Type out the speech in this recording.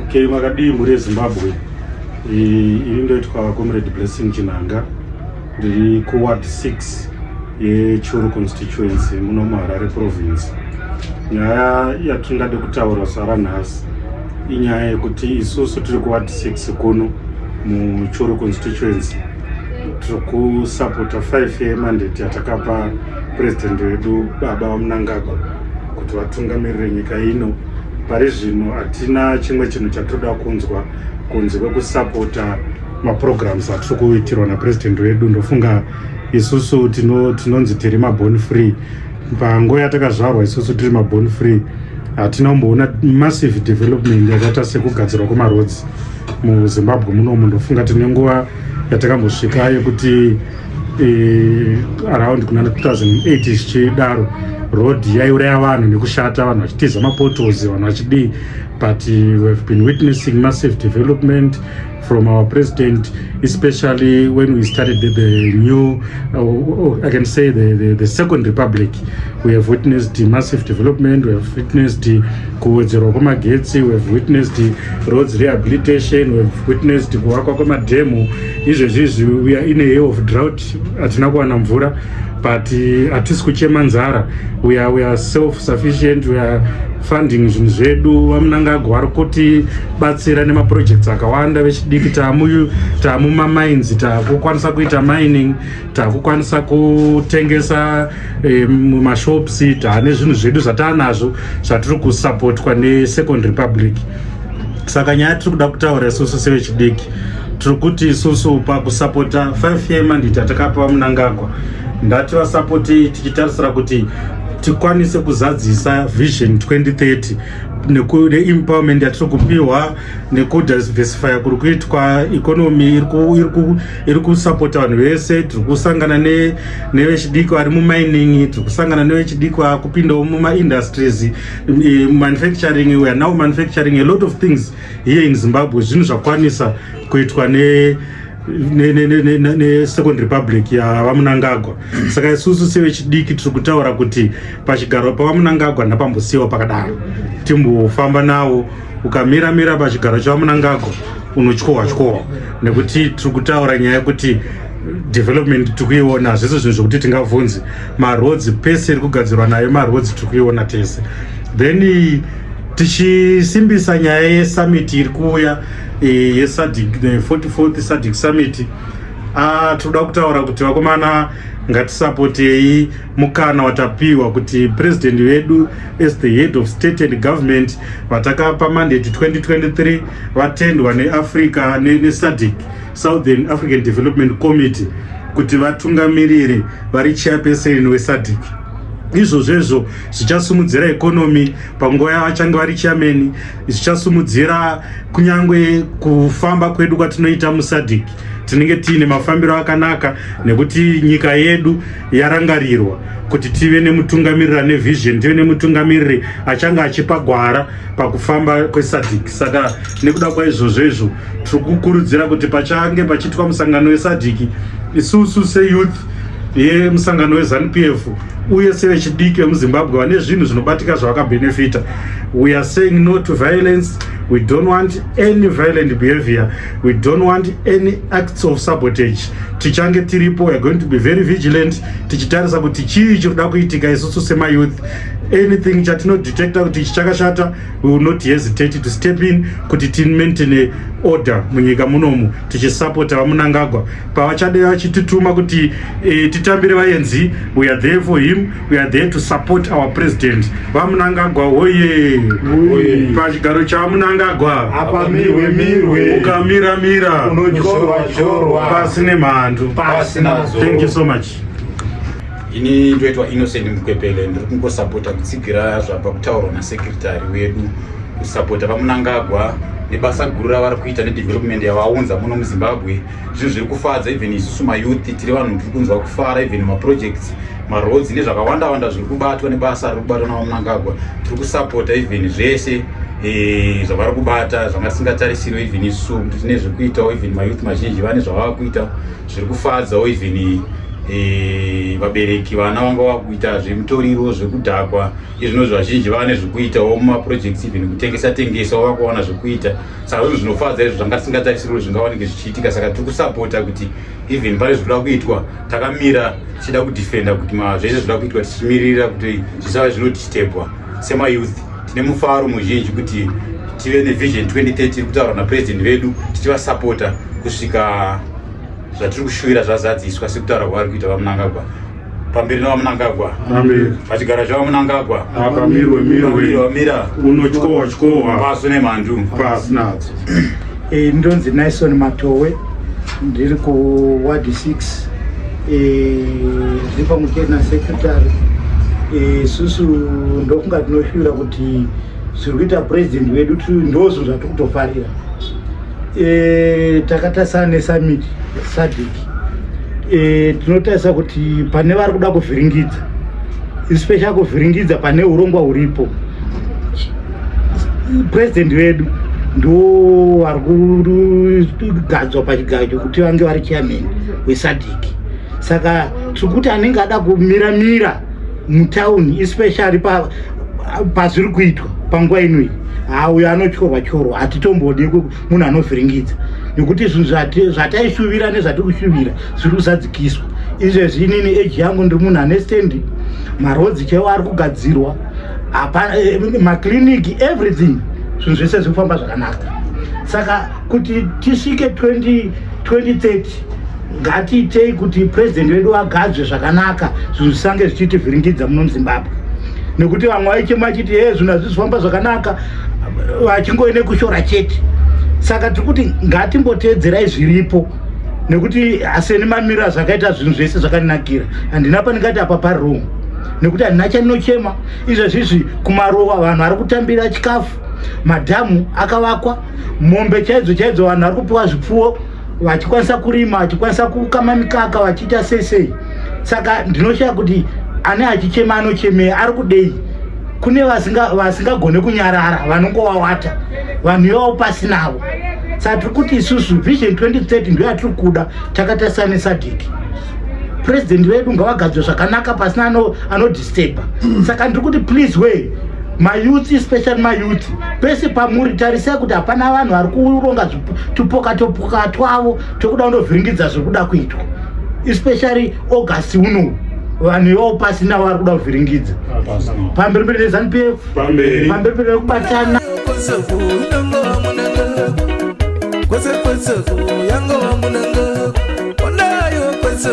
Okay, makadii muri Zimbabwe. Ini ndoitwa Comrade Blessing Chinanga. Ndiri kuward 6 yeChuru constituency muno muHarare province. Nyaya yatingade kutaura sara nhasi inyaya yekuti isusu tiri kuward 6 kuno muChuru constituency tiri kusapota 5 yemandate yatakapa president wedu baba vaMnangagwa kuti vatungamirire nyika ino. Pari zvino hatina chimwe chinhu chatoda kunzwa kunze kwekusapota maprograms atiri kuitirwa napresident wedu. Ndofunga isusu tinonzi tiri maborn free. Panguva yatakazvarwa isusu tiri maborn free hatina kumboona massive development yakaita sekugadzirwa kwemaroads muZimbabwe munomu. Ndofunga tine nguva yatakambosvika yekuti around kuna 2008 zvichidaro road yaiuraya vanhu nekushata, vanhu vachitiza mapotholes, vanhu vachidii. But we have been witnessing massive development from our president, especially when we started the new, I can say the Second Republic. We have witnessed the massive development. We have witnessed the kuwedzerwa kwemagetsi. We have witnessed the roads rehabilitation. We have witnessed the kuvakwa kwemadhemu. Izvezvi we are in a year of drought. Hatina kuwana mvura. But hatisi kuchema nzara. We are self-sufficient. We are funding zvinhu zvedu. vaMnangagwa vari kutibatsira nemaprojects akawanda vechidiki. Tamumamines, takukwanisa kuita mining, takukwanisa kutengesa mumashops, taane zvinhu zvedu zvatanazvo zvatiri kusapotwa neSecond Republic. Saka nyaya tiri kuda kutaura isusu sevechidiki tiri kuti isusu pakusapota 5 yemandate yatakapa vaMnangagwa ndativasapoti tichitarisira kuti tikwanise kuzadzisa vision 2030 neempowerment yatiri kupiwa nekudiversifya kuri kuitwa economy iri kusapota vanhu vese. Tiri kusangana nevechidiki vari mumining, tiri kusangana nevechidiki vakupindawo mumaindustries, manufacturing. We are now manufacturing a lot of things here in Zimbabwe, zvinhu zvakwanisa kuitwa neSecond Republic yavaMnangagwa. Saka isusu sevechidiki tiri kutaura kuti pachigaro pavaMnangagwa ndapambosiyiwa pakadaro, timbofamba nawo. Ukamira pachigaro chavaMnangagwa unotyohwa nekuti tiri kutaura nyaya yekuti development tiri kuiona. Hazvisi zvinhu zvokuti tingavhunzi. Maroads pese iri kugadzirwa nayo maroads tiri kuiona tese. Then tichisimbisa nyaya yesummit iri kuuya yeSADC, the 44th SADC summit. Tinoda kutaura kuti vakomana ngatisapotei mukana watapiwa kuti president wedu as the head of state and government vatakapa mandate 2023 vatendwa neAfrica neSADC, Southern African Development Committee, kuti vatungamirire vari chairperson weSADC. Izvozvo zvichasimudzira economy panguva yavachange vari chairman, zvichasimudzira kunyangwe kufamba kwedu kwatinoita muSADC. Tinenge tiine mafambiro akanaka nekuti nyika yedu yarangarirwa kuti tive nemutungamirira nevision, tive nemutungamiriri achange achipa gwara pakufamba kweSADC. Saka nekuda kwaizvozvo tiri kukurudzira kuti pachange pachiitwa musangano weSADC, isusu seyouth yemusangano weZANU-PF uye sevechidiki vemuZimbabwe vane zvinhu zvinobatika zvavakabenefita, we are saying no to violence. We don't want any violent behavior. We don't want any acts of sabotage. Tichange tiripo, we are going to be very vigilant. Tichitarisa kuti chii chirikuda kuitika isusu semayouth. Anything chatinodetecta kuti chichakashata, we will not hesitate to step in kuti ti-maintain order munyika munomu, tichisapota vaMnangagwa pavachade vachitituma kuti titambire vaenzi. We are there for him. We are there to support our president. vaMnangagwa hoye, pachigaro chaMnangagwa apamirwe ukamira unojorwa pasine mhandu. Thank you so much. Ini ndoitwa Innocent Mukwepele, ndiri kungosapota kutsigira zvapakutaurwa nasekretari wedu kusapota vaMnangagwa nebasa guru ravari kuita nedevelopment yavaunza muno muZimbabwe. Zvinhu zviri kufadza, even isusu mayouth tiri vanhu tiri kunzwa kufara, even maprojects, maroads nezvakawanda zviri kubatwa nebasa riri kubatwa navaMnangagwa. Tiri kusapota even zvese zvavari kubata zvangasingatarisiriwo, even isusu tine zviri kuitawo, even mayouth mazhinji vane zvavava kuita zviri kufadzawo, even vabereki vana vanga vakuita zvemutoriro zvekudhakwa izvino zvazhinji vane zvekuitawo mumaprojects even kutengesa vakawana zvekuita saka zvinhu zvinofadza izvo zvanga tisingatarisiri zvingawanike zvichiitika saka tiri kusapota kuti even pane zvinoda kuitwa takamira tichida kudefenda kuti zvese zvinoda kuitwa tichimirira kuti zvisava zvinodistebwa semayouth tine mufaro muzhinji kuti tive nevision 2030 kutaura napresident vedu tichivasapota kusvika zvatiri kushuvira zvazadziswa sekutaura kwavari kuita vamunangagwa pamberi navamunangagwa pachigara chavamunangagwa akamirwa unotyohwa paso nemhandu pasi nadzo. Ndonzi Naison Matowe ndiri kuward 6 zipa mukena secretary. Susu ndofunga tinoshuvira kuti zviri kuita president wedu ndozvo zvatiri kutofarira. Takatasana nesummit SADC tinotarisa kuti pane vari kuda kuvhiringidza especially kuvhiringidza pane urongwa huripo. President wedu ndo vari kugadzwa pachigaro chokuti vange vari chairman weSADC. Saka tiri kuti anenge ada kumiramira mutauni especially pazviri kuitwa panguva inoi uyo anotyorwa hatitombodi munhu anovhiringidza nekuti zvinhu zvataishuvira nezvatiri kushuvira zviri kuzadzikiswa. Izvezvi inini eji yangu ndiri munhu ane stendi, marodzi chaiwo ari kugadzirwa, makliniki, everything, zvinhu zvese zviri kufamba zvakanaka. Saka kuti tisvike 2030 ngatiitei kuti president wedu agadzwe zvakanaka, zvinhu zvisange zvichitivhiringidza muno muZimbabwe. Nekuti vamwe vaichema chiti zvinhu hazvisi kufamba zvakanaka vachingoine kushora chete. Saka tiri kuti ngatimbotedzerai zviripo nekuti haseni mamirira zvakaita zvinhu zvese zvakaninakira. Handina pandingati apa pari wrong nekuti handina chandinochema. Izvezvizvi kumaruwa vanhu vari kutambira chikafu, madhamu akavakwa, mombe chaidzo vanhu vari kupiwa zvipfuwo vachikwanisa kurima, vachikwanisa kukama mikaka, vachiita sei. Saka ndinoshaya kuti ane achichema anochemei ari kudei. Kune vasingagone kunyarara vanongovawata vanhu ivavo pasinavo. Saka tiri kuti isusu vision 2030 ndiyo yatiri kuda. Takatasana neSADC. President wedu ngavagadzwe zvakanaka pasina anodisturba. Saka ndiri kuti please mayouth, especially mayouth, pese pamuri tarisai kuti hapana vanhu vari kuronga tupoka twavo tokuda kundovhiringidza zviri kuda kuitwa, especially August uno vanhu ivavo pasina vari kuda kuvhiringidza pamberi neZANU-PF, pamberi nekubatana. Kwese yanga wa munanga, onayo kwese